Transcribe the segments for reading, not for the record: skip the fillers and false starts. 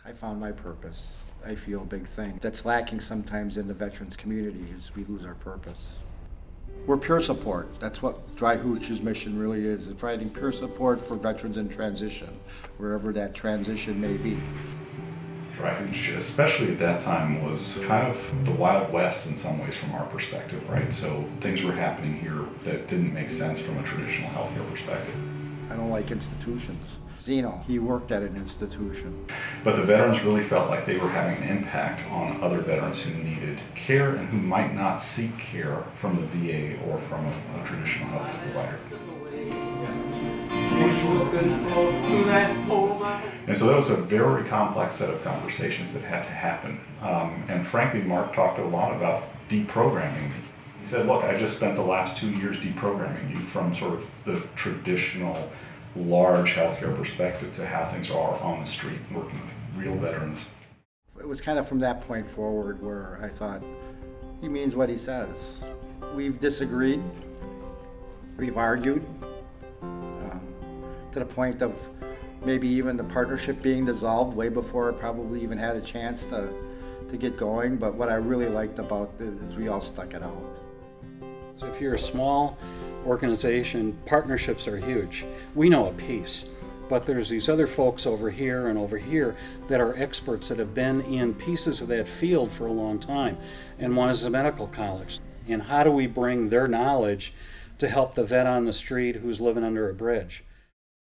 I found my purpose. I feel a big thing that's lacking sometimes in the veterans community is we lose our purpose. We're peer support. That's what Dryhootch's mission really is providing peer support for veterans in transition, wherever that transition may be. Dryhootch, especially at that time, was kind of the Wild West in some ways from our perspective, right? So things were happening here that didn't make sense from a traditional healthcare perspective. I don't like institutions. Zeno, he worked at an institution. But the veterans really felt like they were having an impact on other veterans who needed care and who might not seek care from the VA or from a traditional health provider. And so that was a very complex set of conversations that had to happen. And frankly, Mark talked a lot about deprogramming me. He said, look, I just spent the last 2 years deprogramming you from sort of the traditional large healthcare perspective to how things are on the street, working with real veterans. It was kind of from that point forward where I thought, he means what he says. We've disagreed, we've argued, to the point of maybe even the partnership being dissolved way before it probably even had a chance to get going. But what I really liked about it is we all stuck it out. So if you're a small organization, partnerships are huge. We know a piece, but there's these other folks over here and over here that are experts that have been in pieces of that field for a long time. And one is the medical college. And how do we bring their knowledge to help the vet on the street who's living under a bridge?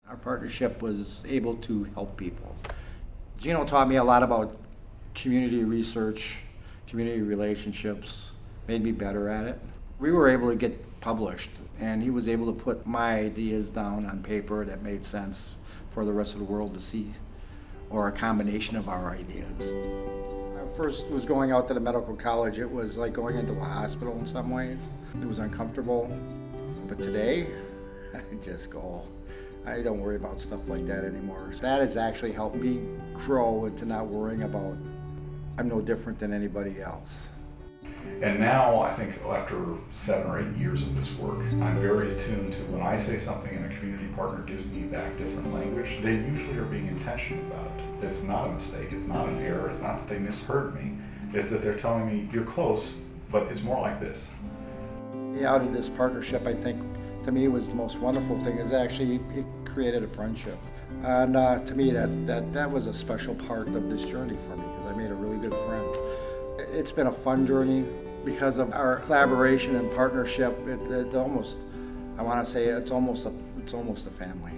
Our partnership was able to help people. Gino taught me a lot about community research, community relationships, made me better at it. We were able to get published, and he was able to put my ideas down on paper that made sense for the rest of the world to see, or a combination of our ideas. When I first was going out to the medical college, it was like going into a hospital in some ways. It was uncomfortable, but today, I just go. I don't worry about stuff like that anymore. That has actually helped me grow into not worrying about, I'm no different than anybody else. And now, I think after 7 or 8 years of this work, I'm very attuned to when I say something and a community partner gives me back different language, they usually are being intentional about it. It's not a mistake, it's not an error, it's not that they misheard me, it's that they're telling me, you're close, but it's more like this. Out of this partnership, I think, to me, was the most wonderful thing is actually it created a friendship. And to me, that was a special part of this journey for me because I made a really good friend. It's been a fun journey because of our collaboration and partnership. It almost, I want to say, it's almost a family.